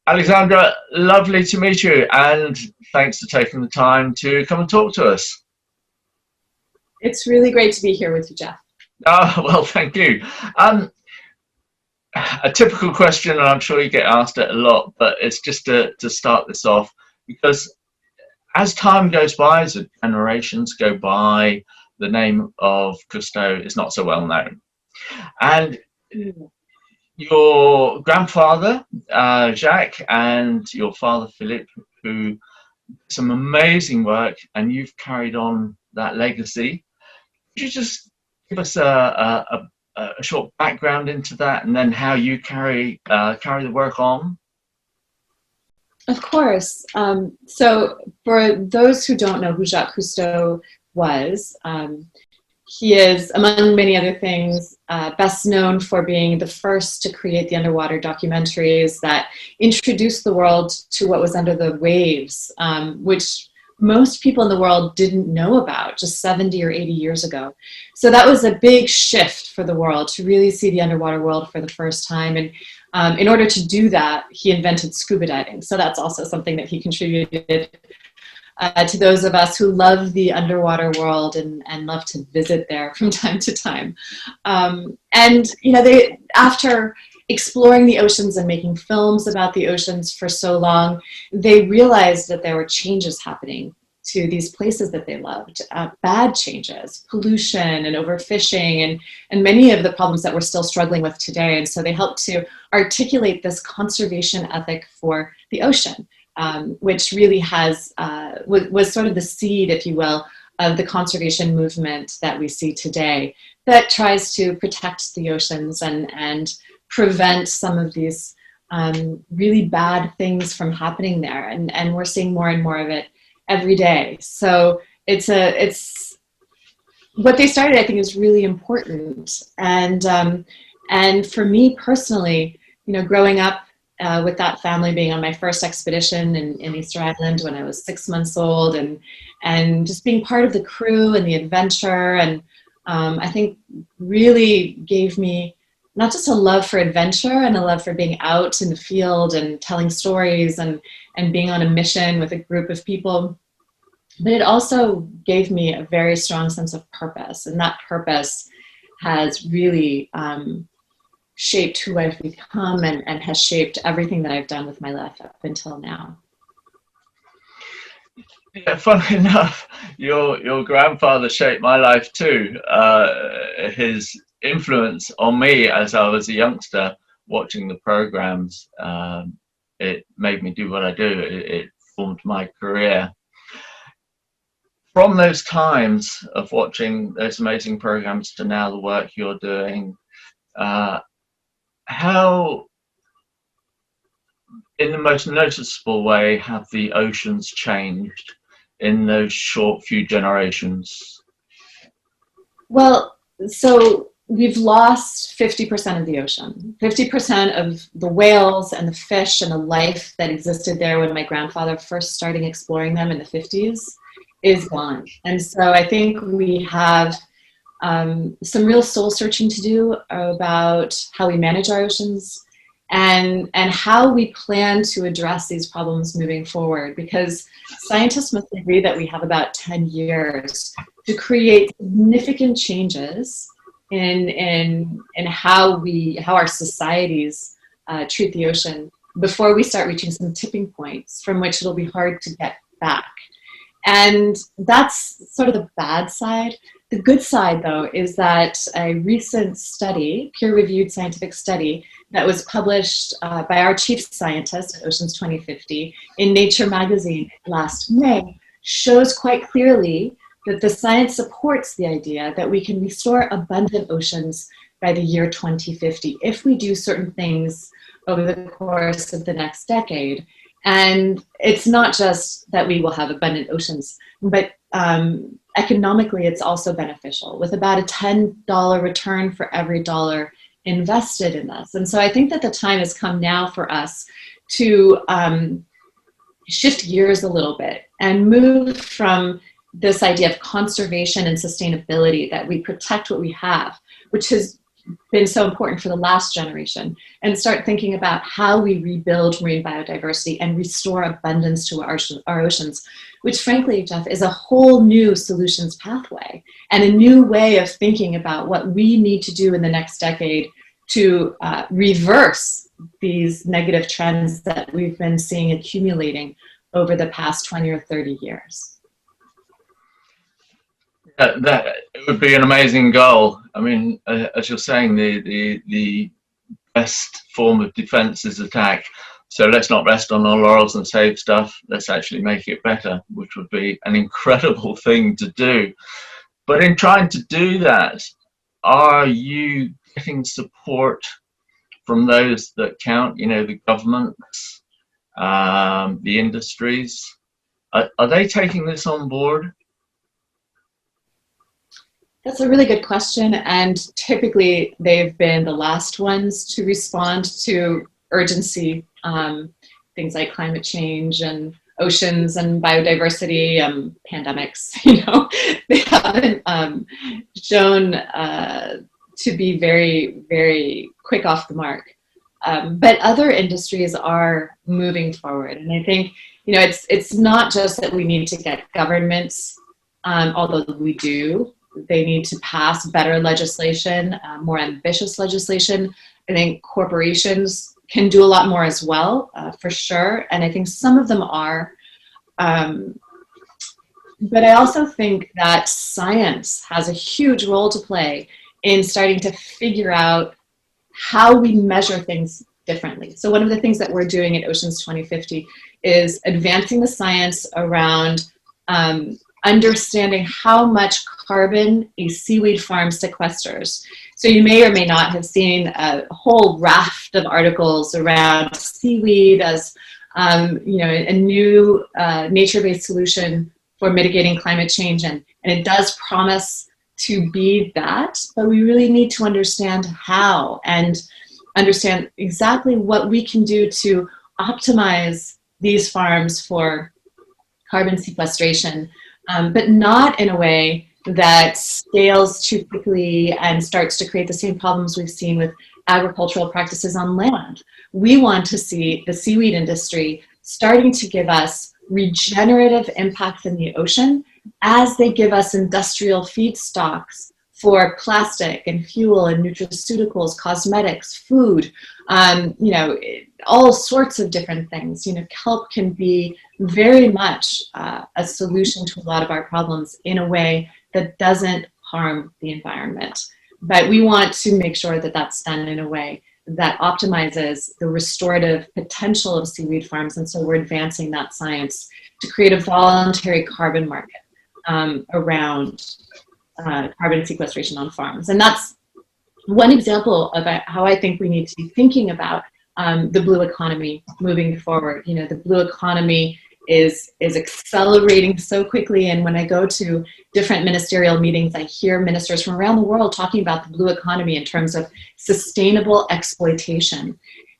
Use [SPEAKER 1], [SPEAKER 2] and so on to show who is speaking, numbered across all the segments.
[SPEAKER 1] Alexandra, lovely to meet you, and thanks for taking the time to come and talk to us.
[SPEAKER 2] It's really great to be here with you, Jeff.
[SPEAKER 1] Oh, well, thank you. A typical question, and I'm sure you get asked it a lot, but it's just to start this off, because as time goes by, as generations go by, the name of Cousteau is not so well known. And your grandfather, Jacques, and your father, Philippe, who did some amazing work, and you've carried on that legacy. Could you just give us a short background into that, and then how you carry the work on?
[SPEAKER 2] Of course. So for those who don't know who Jacques Cousteau was, he is, among many other things, best known for being the first to create the underwater documentaries that introduced the world to what was under the waves, which most people in the world didn't know about just 70 or 80 years ago. So that was a big shift for the world, to really see the underwater world for the first time. And in order to do that, he invented scuba diving. So that's also something that he contributed to those of us who love the underwater world and love to visit there from time to time. And after exploring the oceans and making films about the oceans for so long, they realized that there were changes happening to these places that they loved, bad changes, pollution and overfishing, and many of the problems that we're still struggling with today. And so they helped to articulate this conservation ethic for the ocean, which really was sort of the seed, if you will, of the conservation movement that we see today, that tries to protect the oceans and prevent some of these really bad things from happening there. And we're seeing more and more of it every day. So it's what they started, I think, is really important. And for me personally, growing up with that family, being on my first expedition in Easter Island when I was 6 months old, and just being part of the crew and the adventure, and I think really gave me not just a love for adventure and a love for being out in the field and telling stories and being on a mission with a group of people, but it also gave me a very strong sense of purpose. And that purpose has really shaped who I've become and has shaped everything that I've done with my life up until now.
[SPEAKER 1] Yeah, funnily enough, your grandfather shaped my life too. His influence on me as I was a youngster watching the programs, it made me do what I do. It formed my career. From those times of watching those amazing programs to now the work you're doing, how, in the most noticeable way, have the oceans changed in those short few generations?
[SPEAKER 2] Well, so we've lost 50% of the ocean. 50% of the whales and the fish and the life that existed there when my grandfather first started exploring them in the 50s is gone. And so I think we have some real soul searching to do about how we manage our oceans and how we plan to address these problems moving forward, because scientists must agree that we have about 10 years to create significant changes in how our societies treat the ocean before we start reaching some tipping points from which it'll be hard to get back. And that's sort of the bad side. The good side, though, is that a recent study, peer-reviewed scientific study, that was published by our chief scientist at Oceans 2050 in Nature magazine last May, shows quite clearly that the science supports the idea that we can restore abundant oceans by the year 2050 if we do certain things over the course of the next decade. And it's not just that we will have abundant oceans, but economically it's also beneficial, with about a $10 return for every dollar invested in this. And so I think that the time has come now for us to shift gears a little bit and move from this idea of conservation and sustainability, that we protect what we have, which has been so important for the last generation, and start thinking about how we rebuild marine biodiversity and restore abundance to our oceans, which frankly, Jeff, is a whole new solutions pathway and a new way of thinking about what we need to do in the next decade to reverse these negative trends that we've been seeing accumulating over the past 20 or 30 years.
[SPEAKER 1] That it would be an amazing goal. I mean, as you're saying, the best form of defense is attack. So let's not rest on our laurels and save stuff. Let's actually make it better, which would be an incredible thing to do. But in trying to do that, are you getting support from those that count? You know, the governments, the industries. Are they taking this on board?
[SPEAKER 2] That's a really good question, and typically they've been the last ones to respond to urgency, things like climate change and oceans and biodiversity, pandemics. You know, they haven't shown to be very, very quick off the mark. But other industries are moving forward, and I think, you know, it's not just that we need to get governments, although we do. They need to pass better legislation, more ambitious legislation. I think corporations can do a lot more as well, for sure. And I think some of them are. But I also think that science has a huge role to play in starting to figure out how we measure things differently. So one of the things that we're doing at Oceans 2050 is advancing the science around understanding how much carbon a seaweed farm sequesters. So you may or may not have seen a whole raft of articles around seaweed as you know, a new nature-based solution for mitigating climate change, and it does promise to be that, but we really need to understand how and understand exactly what we can do to optimize these farms for carbon sequestration, but not in a way that scales too quickly and starts to create the same problems we've seen with agricultural practices on land. We want to see the seaweed industry starting to give us regenerative impacts in the ocean as they give us industrial feedstocks for plastic and fuel and nutraceuticals, cosmetics, food, you know, all sorts of different things. You know, kelp can be very much a solution to a lot of our problems in a way that doesn't harm the environment. But we want to make sure that that's done in a way that optimizes the restorative potential of seaweed farms. And so we're advancing that science to create a voluntary carbon market around carbon sequestration on farms. And that's one example of how I think we need to be thinking about the blue economy moving forward. You know, the blue economy is accelerating so quickly, and when I go to different ministerial meetings, I hear ministers from around the world talking about the blue economy in terms of sustainable exploitation.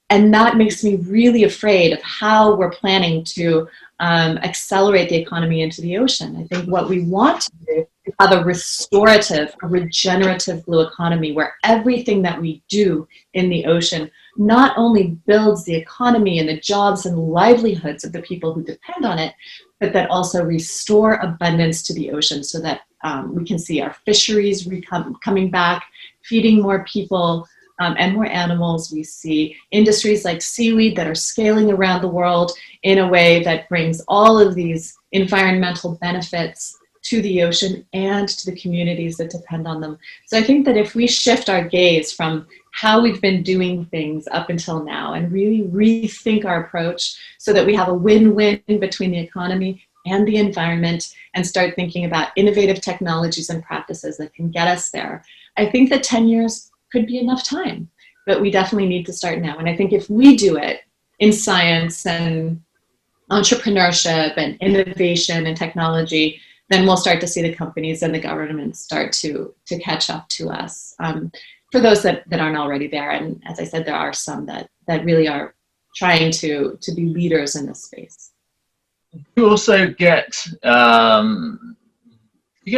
[SPEAKER 2] And that makes me really afraid of how we're planning to accelerate the economy into the ocean. I think what we want to do is have a restorative, a regenerative blue economy where everything that we do in the ocean not only builds the economy and the jobs and livelihoods of the people who depend on it, but that also restore abundance to the ocean so that we can see our fisheries coming back, feeding more people and more animals. We see industries like seaweed that are scaling around the world in a way that brings all of these environmental benefits to the ocean and to the communities that depend on them. So I think that if we shift our gaze from how we've been doing things up until now and really rethink our approach so that we have a win-win between the economy and the environment and start thinking about innovative technologies and practices that can get us there, I think that 10 years could be enough time, but we definitely need to start now. And I think if we do it in science and entrepreneurship and innovation and technology, then we'll start to see the companies and the government start to catch up to us. For those that aren't already there, and as I said, there are some that really are trying to be leaders in this space.
[SPEAKER 1] You also get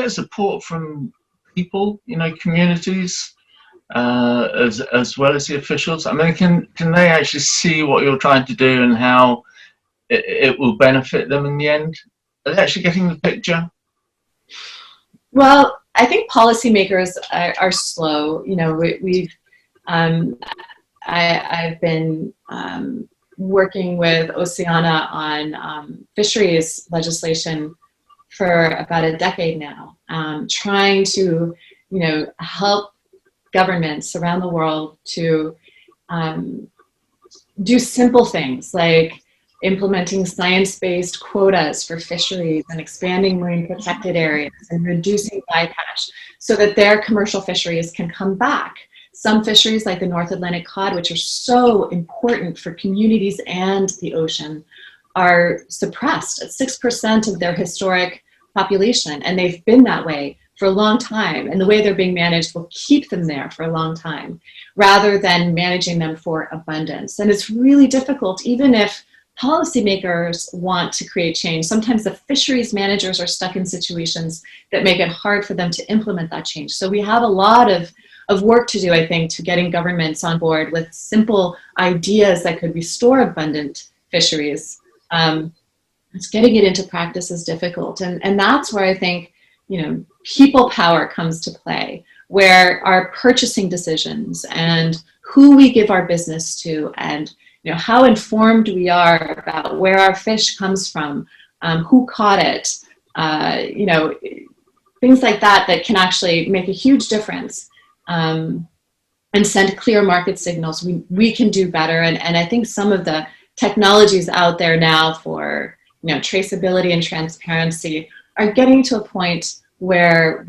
[SPEAKER 1] support from people, you know, communities. as well as the officials? I mean, can they actually see what you're trying to do and how it will benefit them in the end? Are they actually getting the picture?
[SPEAKER 2] Well, I think policymakers are slow. You know, I've been working with Oceana on fisheries legislation for about a decade now, trying to, you know, help governments around the world to do simple things like implementing science-based quotas for fisheries and expanding marine protected areas and reducing bycatch so that their commercial fisheries can come back. Some fisheries like the North Atlantic cod, which are so important for communities and the ocean, are suppressed at 6% of their historic population, and they've been that way for a long time, and the way they're being managed will keep them there for a long time, rather than managing them for abundance. And it's really difficult, even if policymakers want to create change. Sometimes the fisheries managers are stuck in situations that make it hard for them to implement that change. So we have a lot of work to do, I think, to getting governments on board with simple ideas that could restore abundant fisheries. It's getting it into practice is difficult. And that's where I think, you know, people power comes to play, where our purchasing decisions and who we give our business to, and you know, how informed we are about where our fish comes from, who caught it, you know, things like that that can actually make a huge difference and send clear market signals. We can do better. And I think some of the technologies out there now for, you know, traceability and transparency are getting to a point where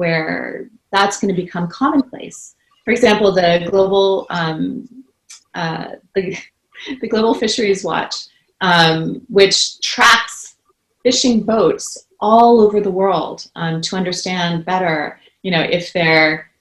[SPEAKER 2] that's going to become commonplace. For example, the global the Global Fisheries Watch, which tracks fishing boats all over the world to understand better, you know, if they're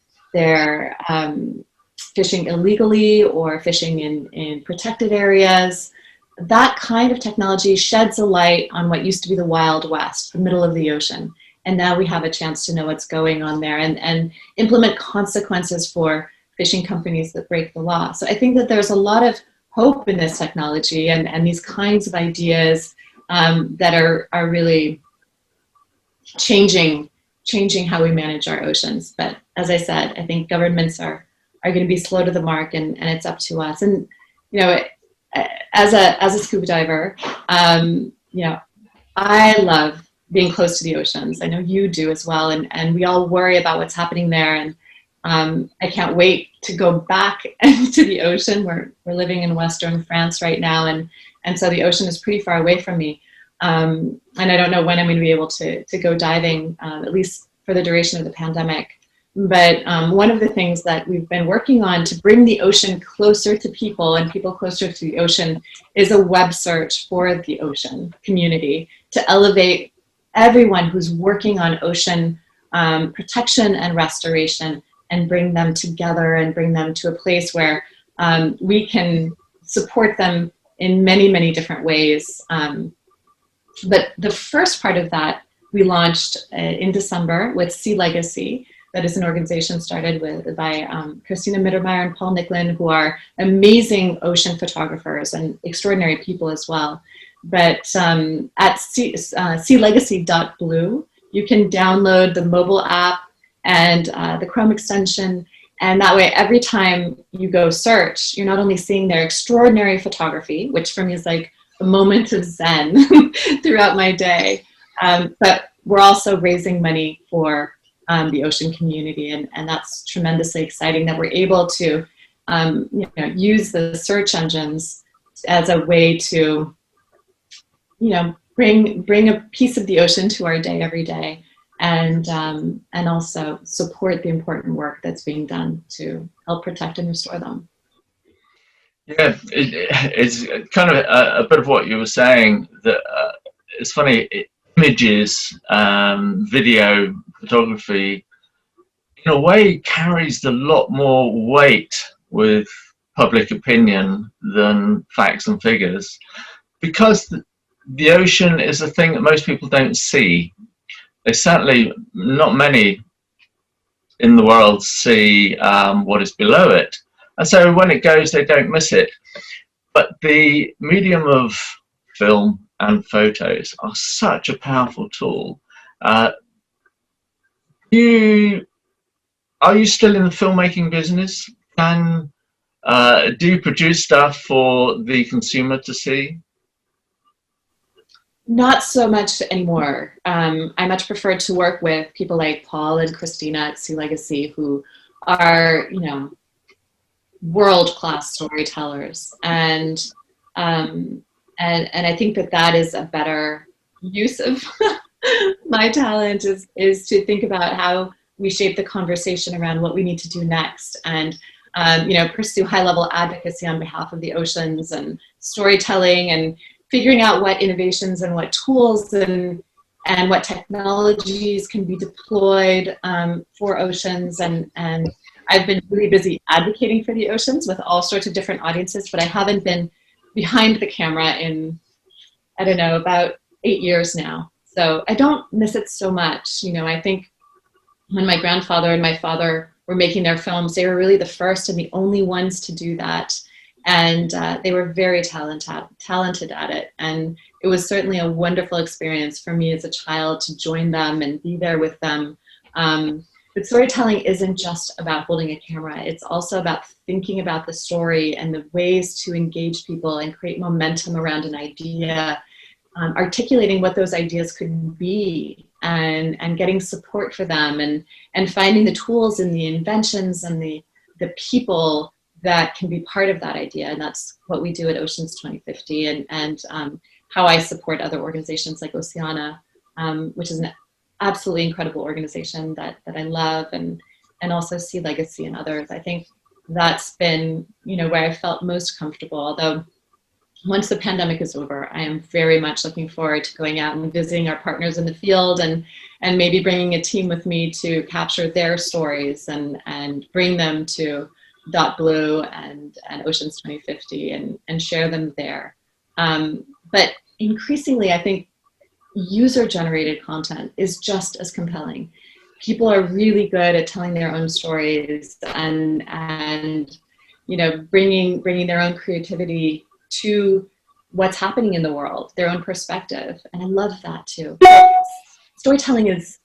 [SPEAKER 2] fishing illegally or fishing in protected areas. That kind of technology sheds a light on what used to be the Wild West, the middle of the ocean. And now we have a chance to know what's going on there and implement consequences for fishing companies that break the law. So I think that there's a lot of hope in this technology and these kinds of ideas that are really changing how we manage our oceans. But as I said, I think governments are going to be slow to the mark, and it's up to us. And you know, as a scuba diver, you know, I love being close to the oceans. I know you do as well, and we all worry about what's happening there. And I can't wait to go back to the ocean. We're living in Western France right now, and so the ocean is pretty far away from me. And I don't know when I'm going to be able to go diving, at least for the duration of the pandemic. But one of the things that we've been working on to bring the ocean closer to people and people closer to the ocean is a web search for the ocean community to elevate everyone who's working on ocean protection and restoration and bring them together and bring them to a place where we can support them in many, many different ways. But the first part of that we launched in December with Sea Legacy. That is an organization started by Christina Mittermeier and Paul Nicklin, who are amazing ocean photographers and extraordinary people as well. But at sealegacy.blue, you can download the mobile app and the Chrome extension. And that way, every time you go search, you're not only seeing their extraordinary photography, which for me is like a moment of zen throughout my day, but we're also raising money for the ocean community, and that's tremendously exciting that we're able to you know, use the search engines as a way to, you know, bring a piece of the ocean to our day every day, and also support the important work that's being done to help protect and restore them.
[SPEAKER 1] Yeah, it's kind of a bit of what you were saying. That it's funny. Images, video, photography, in a way, carries a lot more weight with public opinion than facts and figures, because the ocean is a thing that most people don't see. There's certainly not many in the world see what is below it. And so when it goes, they don't miss it. But the medium of film and photos are such a powerful tool. Are you still in the filmmaking business? Do you produce stuff for the consumer to see?
[SPEAKER 2] Not so much anymore. I much prefer to work with people like Paul and Christina at Sea Legacy, who are, you know, world-class storytellers, and I think that that is a better use of my talent, is to think about how we shape the conversation around what we need to do next, and you know, pursue high-level advocacy on behalf of the oceans, and storytelling, and figuring out what innovations and what tools and what technologies can be deployed for oceans. And I've been really busy advocating for the oceans with all sorts of different audiences, but I haven't been behind the camera in, I don't know, about 8 years now. So I don't miss it so much. You know, I think when my grandfather and my father were making their films, they were really the first and the only ones to do that. And they were very talented at it. And it was certainly a wonderful experience for me as a child to join them and be there with them. But storytelling isn't just about holding a camera. It's also about thinking about the story and the ways to engage people and create momentum around an idea, articulating what those ideas could be, and getting support for them, and finding the tools and the inventions and the people that can be part of that idea. And that's what we do at Oceans 2050, and how I support other organizations like Oceana, which is an absolutely incredible organization that I love, and also Sea Legacy and others. I think that's been, you know, where I felt most comfortable. Although once the pandemic is over, I am very much looking forward to going out and visiting our partners in the field, and maybe bringing a team with me to capture their stories and bring them to Dot Blue and Oceans 2050 and share them there. But increasingly, I think user-generated content is just as compelling. People are really good at telling their own stories and you know, bringing their own creativity to what's happening in the world, their own perspective, and I love that too. Storytelling is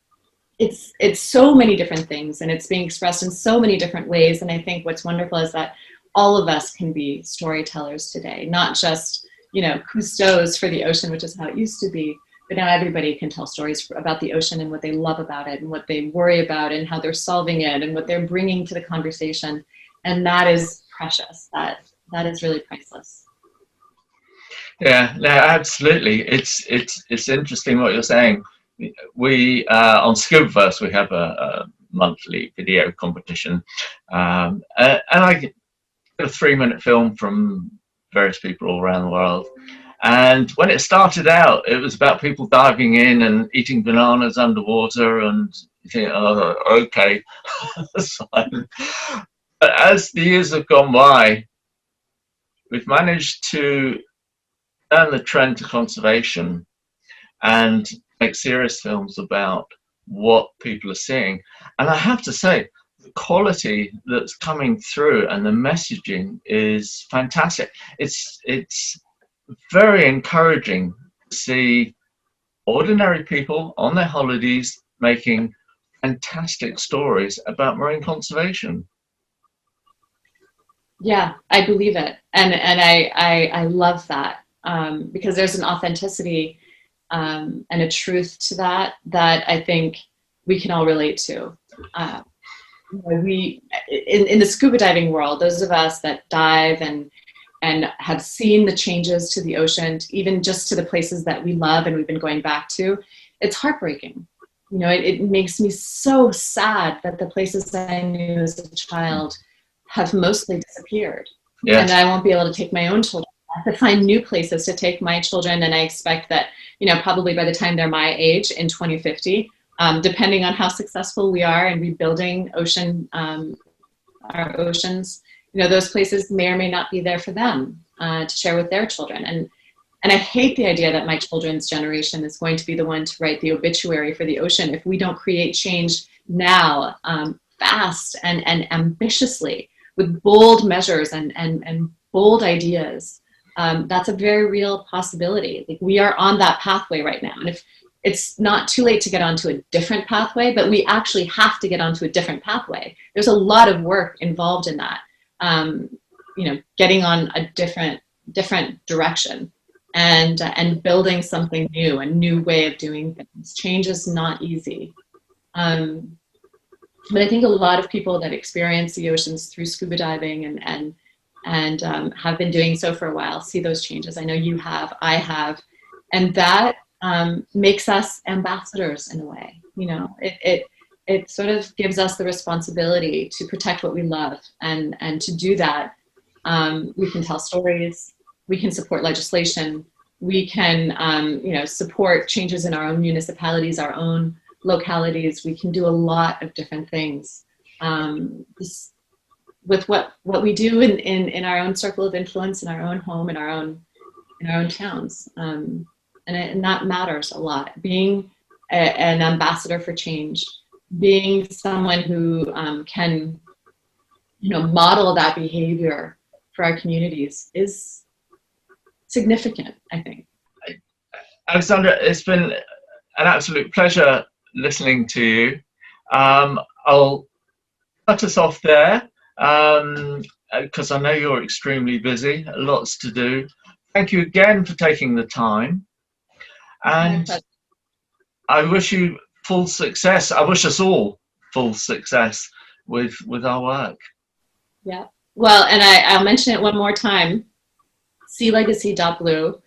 [SPEAKER 2] it's so many different things, and it's being expressed in so many different ways. And I think what's wonderful is that all of us can be storytellers today, not just, you know, Cousteaus for the ocean, which is how it used to be, but now everybody can tell stories about the ocean and what they love about it and what they worry about and how they're solving it and what they're bringing to the conversation. And that is precious. That is really priceless.
[SPEAKER 1] Yeah, no, absolutely. It's interesting what you're saying. We on Scubaverse, we have a monthly video competition, and I get a 3-minute film from various people all around the world. And when it started out, it was about people diving in and eating bananas underwater, and you think, oh, okay, that's fine. But as the years have gone by, we've managed to turn the trend to conservation and make serious films about what people are seeing. And I have to say, the quality that's coming through and the messaging is fantastic. It's very encouraging to see ordinary people on their holidays making fantastic stories about marine conservation.
[SPEAKER 2] Yeah, I believe it, and I love that, because there's an authenticity and a truth to that I think we can all relate to. We in the scuba diving world, those of us that dive and have seen the changes to the ocean, even just to the places that we love and we've been going back to, it's heartbreaking. You know, it makes me so sad that the places I knew as a child have mostly disappeared. Yes. And I won't be able to take my own children. I have to find new places to take my children, and I expect that, you know, probably by the time they're my age in 2050, depending on how successful we are in rebuilding our oceans, you know, those places may or may not be there for them to share with their children. And I hate the idea that my children's generation is going to be the one to write the obituary for the ocean if we don't create change now fast and ambitiously with bold measures and bold ideas, that's a very real possibility. Like, we are on that pathway right now. And if it's not too late to get onto a different pathway, but we actually have to get onto a different pathway. There's a lot of work involved in that. You know, getting on a different direction and building something new, a new way of doing things. Change is not easy. But I think a lot of people that experience the oceans through scuba diving and have been doing so for a while see those changes. I know you have, I have, and that makes us ambassadors in a way. You know, it sort of gives us the responsibility to protect what we love, and to do that, we can tell stories, we can support legislation, we can you know, support changes in our own municipalities, our own localities. We can do a lot of different things with what we do in our own circle of influence, in our own home, in our own towns, and that matters a lot. Being an ambassador for change, being someone who can, you know, model that behavior for our communities is significant, I think.
[SPEAKER 1] Alexandra, it's been an absolute pleasure listening to you. I'll cut us off there because I know you're extremely busy, lots to do. Thank you again for taking the time, and I wish you full success. I wish us all full success with our work.
[SPEAKER 2] Yeah. Well, and I'll mention it one more time. SeaLegacy.blue.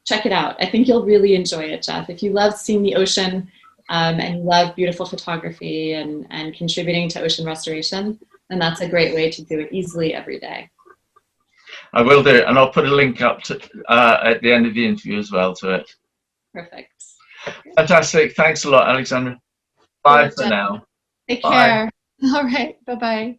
[SPEAKER 2] Check it out. I think you'll really enjoy it, Jeff. If you love seeing the ocean and you love beautiful photography and contributing to ocean restoration, then that's a great way to do it easily every day.
[SPEAKER 1] I will do it, and I'll put a link up to at the end of the interview as well to it.
[SPEAKER 2] Perfect.
[SPEAKER 1] Fantastic. Thanks a lot, Alexandra. Bye for now.
[SPEAKER 2] Take care. All right. Bye-bye.